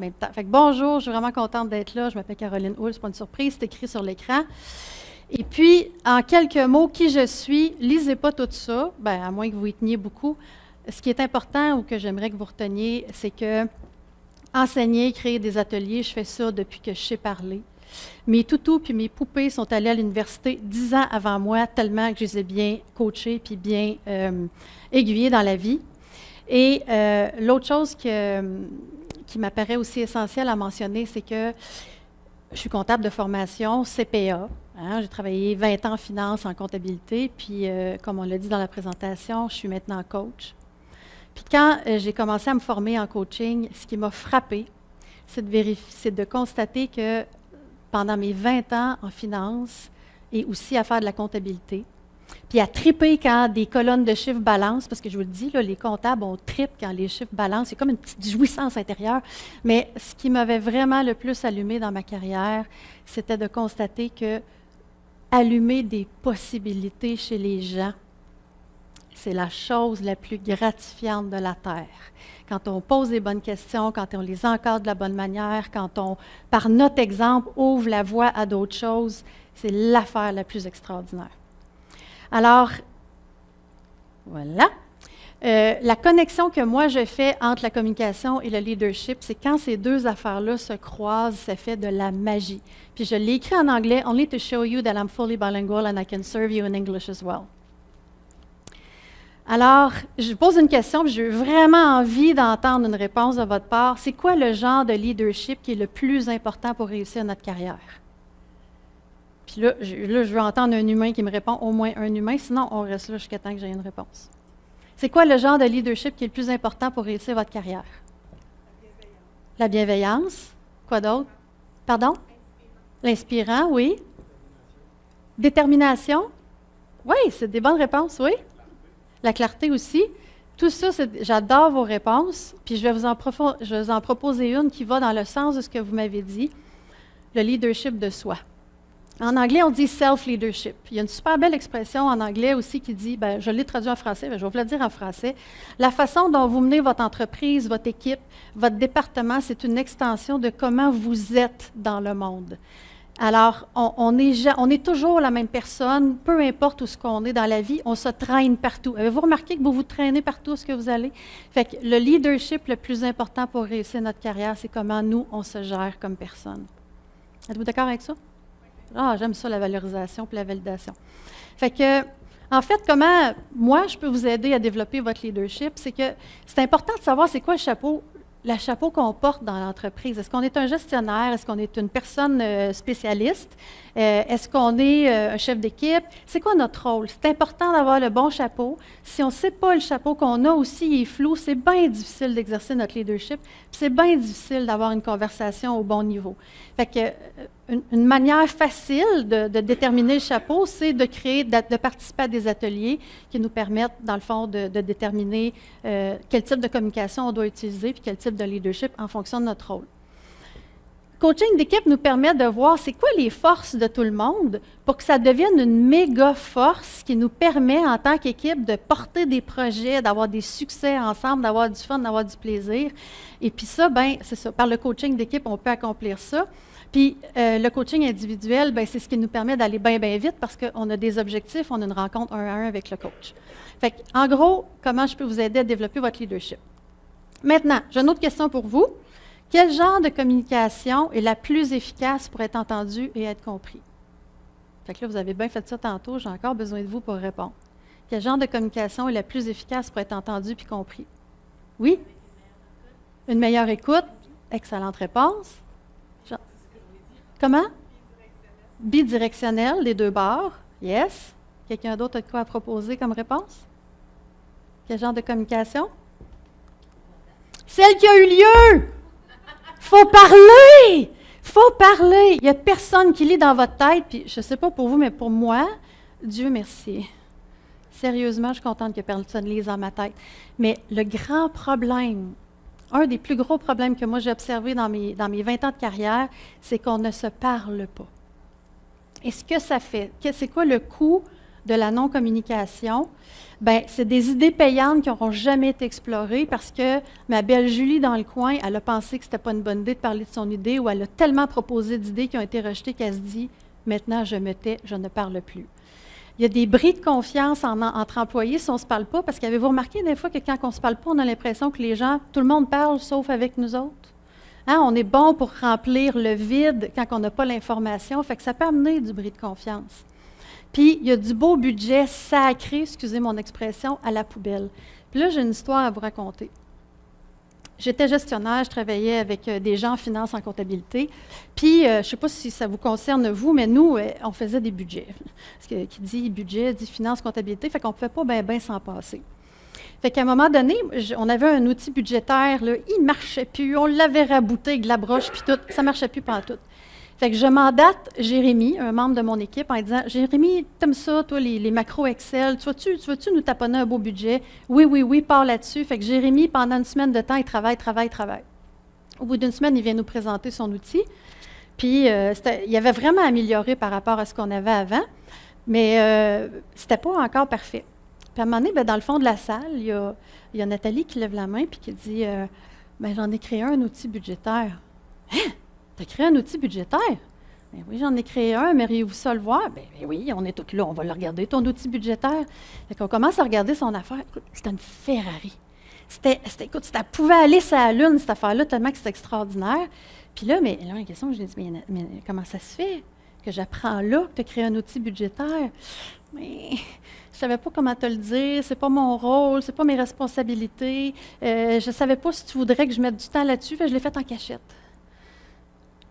même temps. Fait que bonjour, je suis vraiment contente d'être là. Je m'appelle Caroline Houle, c'est pas une surprise, c'est écrit sur l'écran. Et puis, en quelques mots, qui je suis, lisez pas tout ça, à moins que vous y teniez beaucoup. Ce qui est important ou que j'aimerais que vous reteniez, c'est que enseigner, créer des ateliers, je fais ça depuis que je sais parler. Mes toutous puis mes poupées sont allés à l'université 10 ans avant moi, tellement que je les ai bien coachés puis bien aiguillés dans la vie. Et l'autre chose qui m'apparaît aussi essentielle à mentionner, c'est que je suis comptable de formation, CPA. Hein, j'ai travaillé 20 ans en finance, en comptabilité, puis comme on l'a dit dans la présentation, je suis maintenant coach. Puis quand j'ai commencé à me former en coaching, ce qui m'a frappé, c'est de constater que pendant mes 20 ans en finance et aussi à faire de la comptabilité, puis à triper quand des colonnes de chiffres balancent, parce que je vous le dis, là, les comptables, on tripe quand les chiffres balancent, c'est comme une petite jouissance intérieure. Mais ce qui m'avait vraiment le plus allumé dans ma carrière, c'était de constater que allumer des possibilités chez les gens, c'est la chose la plus gratifiante de la Terre. Quand on pose les bonnes questions, quand on les encadre de la bonne manière, quand on, par notre exemple, ouvre la voie à d'autres choses, c'est l'affaire la plus extraordinaire. Alors, voilà. La connexion que moi je fais entre la communication et le leadership, c'est quand ces deux affaires-là se croisent, ça fait de la magie. Puis je l'ai écrit en anglais, only to show you that I'm fully bilingual and I can serve you in English as well. Alors, je pose une question, puis j'ai vraiment envie d'entendre une réponse de votre part. C'est quoi le genre de leadership qui est le plus important pour réussir notre carrière? Puis là, je veux entendre un humain qui me répond, au moins un humain, sinon on reste là jusqu'à temps que j'ai une réponse. C'est quoi le genre de leadership qui est le plus important pour réussir votre carrière? La bienveillance. Quoi d'autre? Pardon? L'inspirant, oui. Détermination? Oui, c'est des bonnes réponses, oui. La clarté aussi. Tout ça, j'adore vos réponses, puis je vais vous en proposer une qui va dans le sens de ce que vous m'avez dit, le leadership de soi. En anglais, on dit self-leadership. Il y a une super belle expression en anglais aussi qui dit, je l'ai traduit en français, je vais vous le dire en français. La façon dont vous menez votre entreprise, votre équipe, votre département, c'est une extension de comment vous êtes dans le monde. Alors, on est toujours la même personne, peu importe où ce qu'on est dans la vie, on se traîne partout. Avez-vous remarqué que vous vous traînez partout où ce que vous allez? Fait que le leadership le plus important pour réussir notre carrière, c'est comment nous, on se gère comme personne. Êtes-vous d'accord avec ça? Ah, j'aime ça, la valorisation et la validation. Fait que, en fait, comment moi, je peux vous aider à développer votre leadership, c'est que c'est important de savoir c'est quoi le chapeau qu'on porte dans l'entreprise. Est-ce qu'on est un gestionnaire? Est-ce qu'on est une personne spécialiste? Est-ce qu'on est un chef d'équipe? C'est quoi notre rôle? C'est important d'avoir le bon chapeau. Si on ne sait pas le chapeau qu'on a aussi, il est flou, c'est bien difficile d'exercer notre leadership. C'est bien difficile d'avoir une conversation au bon niveau. Fait que, une manière facile de déterminer le chapeau, c'est de participer à des ateliers qui nous permettent, dans le fond, de déterminer quel type de communication on doit utiliser puis quel type de leadership en fonction de notre rôle. Coaching d'équipe nous permet de voir c'est quoi les forces de tout le monde pour que ça devienne une méga force qui nous permet, en tant qu'équipe, de porter des projets, d'avoir des succès ensemble, d'avoir du fun, d'avoir du plaisir. Et puis ça, c'est ça. Par le coaching d'équipe, on peut accomplir ça. Puis le coaching individuel, c'est ce qui nous permet d'aller bien vite parce qu'on a des objectifs, on a une rencontre 1-à-1 avec le coach. Fait en gros, comment je peux vous aider à développer votre leadership? Maintenant, j'ai une autre question pour vous. Quel genre de communication est la plus efficace pour être entendue et être compris? Fait que là, vous avez bien fait ça tantôt, j'ai encore besoin de vous pour répondre. Quel genre de communication est la plus efficace pour être entendue et compris? Oui? Une meilleure écoute? Excellente réponse. Comment? Bidirectionnel, les deux bords. Yes. Quelqu'un d'autre a de quoi à proposer comme réponse? Quel genre de communication? Celle qui a eu lieu! Faut parler! Faut parler! Il n'y a personne qui lit dans votre tête, puis je ne sais pas pour vous, mais pour moi, Dieu merci. Sérieusement, je suis contente que personne lise dans ma tête. Mais le grand problème, un des plus gros problèmes que moi j'ai observé dans mes 20 ans de carrière, c'est qu'on ne se parle pas. Et ce que ça fait, c'est quoi le coût de la non-communication, bien, c'est des idées payantes qui n'auront jamais été explorées parce que ma belle Julie, dans le coin, elle a pensé que ce n'était pas une bonne idée de parler de son idée ou elle a tellement proposé d'idées qui ont été rejetées qu'elle se dit « Maintenant, je me tais, je ne parle plus ». Il y a des bris de confiance entre employés si on ne se parle pas, parce qu'avez-vous remarqué des fois que quand on ne se parle pas, on a l'impression que les gens, tout le monde parle sauf avec nous autres? Hein, on est bon pour remplir le vide quand on n'a pas l'information, fait que ça peut amener du bris de confiance. Puis, il y a du beau budget sacré, excusez mon expression, à la poubelle. Puis là, j'ai une histoire à vous raconter. J'étais gestionnaire, je travaillais avec des gens en finance, en comptabilité. Puis, je ne sais pas si ça vous concerne, vous, mais nous, on faisait des budgets. Parce que qui dit budget, dit finance, comptabilité, fait qu'on ne pouvait pas bien s'en passer. Fait qu'à un moment donné, on avait un outil budgétaire, là, il ne marchait plus, on l'avait rabouté avec de la broche, puis tout, ça ne marchait plus pantoute. Fait que je mandate Jérémy, un membre de mon équipe, en disant « Jérémy, t'aimes ça, toi, les macros Excel, tu veux-tu nous taponner un beau budget? » Oui, pars là-dessus. Fait que Jérémy, pendant une semaine de temps, il travaille. Au bout d'une semaine, il vient nous présenter son outil. Puis, il avait vraiment amélioré par rapport à ce qu'on avait avant, mais c'était pas encore parfait. Puis à un moment donné, bien, dans le fond de la salle, il y a Nathalie qui lève la main et qui dit ben, j'en ai créé un outil budgétaire. Hein? Tu as créé un outil budgétaire? Ben oui, j'en ai créé un, aimeriez-vous ça le voir? Ben oui, on est tous là, on va le regarder, ton outil budgétaire. Fait qu'on commence à regarder son affaire. Écoute, c'était une Ferrari. Écoute, ça pouvait aller sur la Lune, cette affaire-là, tellement que c'est extraordinaire. Puis là, une question que j'ai dit, mais comment ça se fait que j'apprends là que tu as créé un outil budgétaire? Mais je ne savais pas comment te le dire, c'est pas mon rôle, c'est pas mes responsabilités. Je ne savais pas si tu voudrais que je mette du temps là-dessus, fait que je l'ai fait en cachette.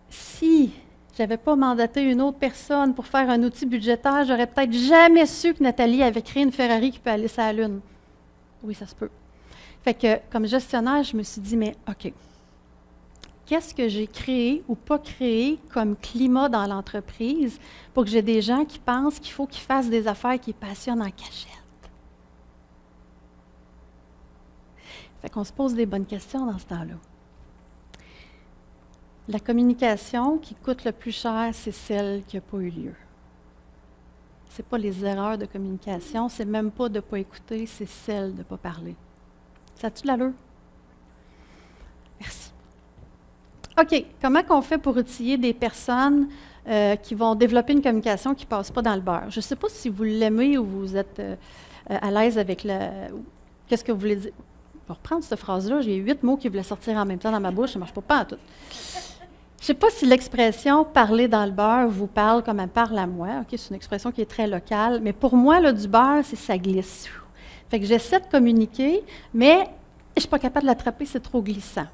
Si je n'avais pas mandaté une autre personne pour faire un outil budgétaire, j'aurais peut-être jamais su que Nathalie avait créé une Ferrari qui peut aller sur la Lune. Oui, ça se peut. Fait que, comme gestionnaire, je me suis dit, mais OK, qu'est-ce que j'ai créé ou pas créé comme climat dans l'entreprise pour que j'ai des gens qui pensent qu'il faut qu'ils fassent des affaires qui passionnent en cachette? Fait qu'on se pose des bonnes questions dans ce temps-là. La communication qui coûte le plus cher, c'est celle qui n'a pas eu lieu. Ce n'est pas les erreurs de communication, c'est même pas de ne pas écouter, c'est celle de ne pas parler. Ça a-tu de l'allure? Merci. OK, comment on fait pour outiller des personnes qui vont développer une communication qui ne passe pas dans le beurre? Je ne sais pas si vous l'aimez ou vous êtes à l'aise avec qu'est-ce que vous voulez dire. Je vais reprendre cette phrase-là, j'ai 8 mots qui voulaient sortir en même temps dans ma bouche, ça ne marche pas en tout. Je ne sais pas si l'expression « parler dans le beurre » vous parle comme elle parle à moi. Okay, c'est une expression qui est très locale, mais pour moi, là, du beurre, c'est ça glisse. Fait que j'essaie de communiquer, mais je ne suis pas capable de l'attraper, c'est trop glissant.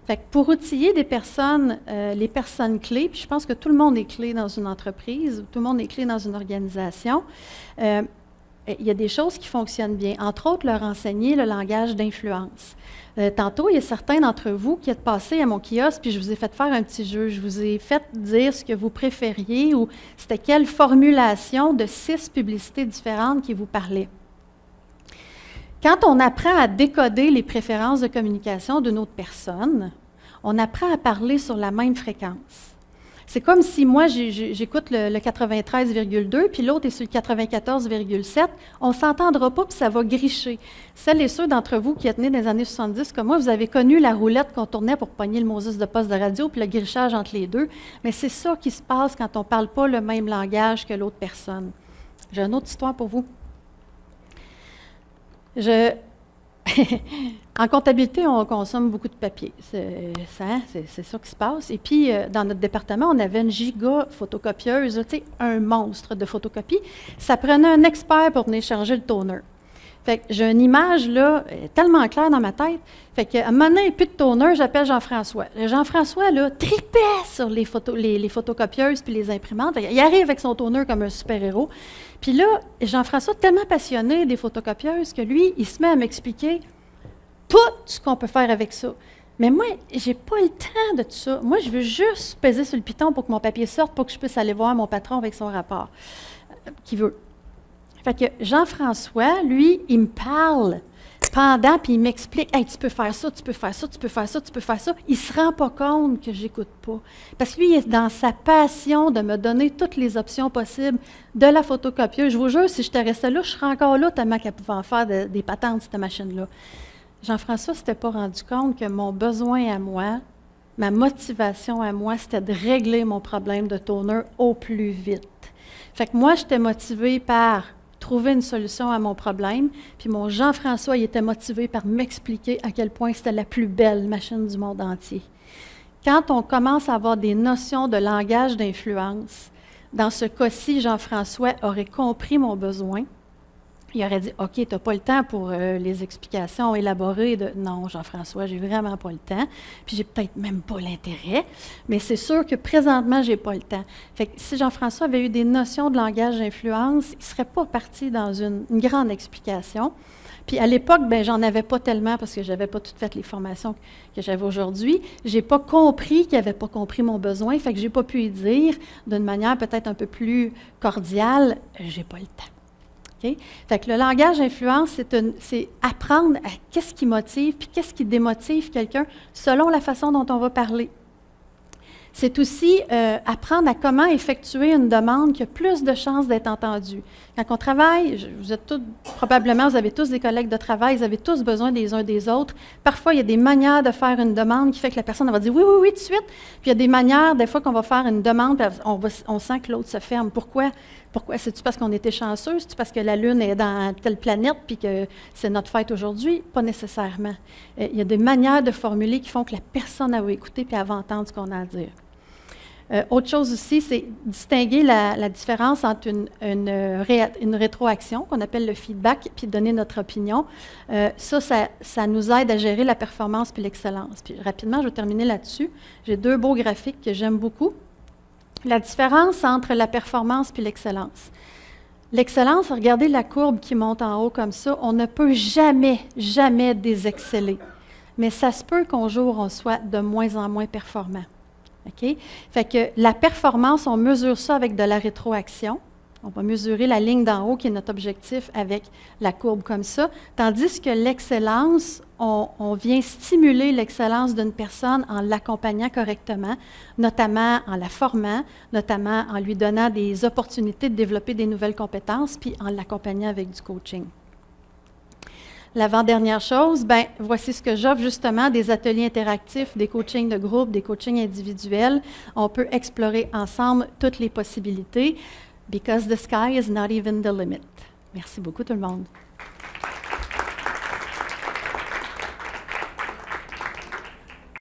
Fait que pour outiller des personnes, les personnes clés, puis je pense que tout le monde est clé dans une entreprise, tout le monde est clé dans une organisation, il y a des choses qui fonctionnent bien. Entre autres, leur enseigner le langage d'influence. Tantôt, il y a certains d'entre vous qui êtes passés à mon kiosque, puis je vous ai fait faire un petit jeu. Je vous ai fait dire ce que vous préfériez ou c'était quelle formulation de 6 publicités différentes qui vous parlaient. Quand on apprend à décoder les préférences de communication d'une autre personne, on apprend à parler sur la même fréquence. C'est comme si moi, j'écoute le 93,2, puis l'autre est sur le 94,7. On ne s'entendra pas, puis ça va gricher. Celles et ceux d'entre vous qui êtes nés dans les années 70, comme moi, vous avez connu la roulette qu'on tournait pour pogner le Moses de poste de radio, puis le grichage entre les deux. Mais c'est ça qui se passe quand on ne parle pas le même langage que l'autre personne. J'ai une autre histoire pour vous. En comptabilité, on consomme beaucoup de papier. C'est ça qui se passe. Et puis, dans notre département, on avait une giga photocopieuse, tu sais, un monstre de photocopie. Ça prenait un expert pour venir charger le toner. Fait que j'ai une image, là, tellement claire dans ma tête. Fait qu'à un moment donné, il n'y a plus de toner, j'appelle Jean-François. Jean-François, là, tripait sur les photocopieuses puis les imprimantes. Il arrive avec son toner comme un super-héros. Puis là, Jean-François, tellement passionné des photocopieuses que lui, il se met à m'expliquer tout ce qu'on peut faire avec ça. Mais moi, j'ai pas le temps de tout ça. Moi, je veux juste peser sur le piton pour que mon papier sorte, pour que je puisse aller voir mon patron avec son rapport qu'il veut. Fait que Jean-François, lui, il me parle pendant, puis il m'explique, « Hey, tu peux faire ça, tu peux faire ça, tu peux faire ça, tu peux faire ça. » Il ne se rend pas compte que j'écoute pas. Parce que lui, il est dans sa passion de me donner toutes les options possibles de la photocopieuse. Je vous jure, si je te restais là, je serais encore là tellement qu'elle pouvait en faire des patentes, cette machine-là. Jean-François ne s'était pas rendu compte que mon besoin à moi, ma motivation à moi, c'était de régler mon problème de toner au plus vite. Fait que moi, j'étais motivée par trouver une solution à mon problème, puis mon Jean-François, il était motivé par m'expliquer à quel point c'était la plus belle machine du monde entier. Quand on commence à avoir des notions de langage d'influence, dans ce cas-ci, Jean-François aurait compris mon besoin. Il aurait dit, « OK, tu n'as pas le temps pour les explications élaborées de... » Non, Jean-François, j'ai vraiment pas le temps. Puis j'ai peut-être même pas l'intérêt. Mais c'est sûr que présentement, j'ai pas le temps. Fait que si Jean-François avait eu des notions de langage d'influence, il ne serait pas parti dans une grande explication. Puis à l'époque, ben j'en avais pas tellement parce que je n'avais pas toutes fait les formations que j'avais aujourd'hui. Je n'ai pas compris qu'il n'avait pas compris mon besoin. Fait que je n'ai pas pu y dire d'une manière peut-être un peu plus cordiale, « J'ai pas le temps. » Okay? Fait que le langage d'influence, c'est apprendre à qu'est-ce qui motive puis qu'est-ce qui démotive quelqu'un selon la façon dont on va parler. C'est aussi apprendre à comment effectuer une demande qui a plus de chances d'être entendue. Quand on travaille, probablement, vous avez tous des collègues de travail, vous avez tous besoin des uns des autres. Parfois, il y a des manières de faire une demande qui fait que la personne va dire « oui, oui, oui, tout de suite ». Puis il y a des manières, des fois, qu'on va faire une demande, puis on sent que l'autre se ferme. Pourquoi? C'est-tu parce qu'on était chanceux? C'est-tu parce que la Lune est dans telle planète puis que c'est notre fête aujourd'hui? Pas nécessairement. Il y a des manières de formuler qui font que la personne va écouter puis elle va entendre ce qu'on a à dire. Autre chose aussi, c'est distinguer la différence entre une rétroaction, qu'on appelle le feedback, puis donner notre opinion. Ça nous aide à gérer la performance puis l'excellence. Puis rapidement, je vais terminer là-dessus. J'ai 2 beaux graphiques que j'aime beaucoup. La différence entre la performance puis l'excellence. L'excellence, regardez la courbe qui monte en haut comme ça, on ne peut jamais, jamais désexceller. Mais ça se peut qu'un jour, on soit de moins en moins performant. OK? Fait que la performance, on mesure ça avec de la rétroaction. On va mesurer la ligne d'en haut qui est notre objectif avec la courbe comme ça. Tandis que l'excellence, on vient stimuler l'excellence d'une personne en l'accompagnant correctement, notamment en la formant, notamment en lui donnant des opportunités de développer des nouvelles compétences, puis en l'accompagnant avec du coaching. L'avant-dernière chose, voici ce que j'offre justement, des ateliers interactifs, des coachings de groupe, des coachings individuels. On peut explorer ensemble toutes les possibilités. Because the sky is not even the limit. Merci beaucoup tout le monde.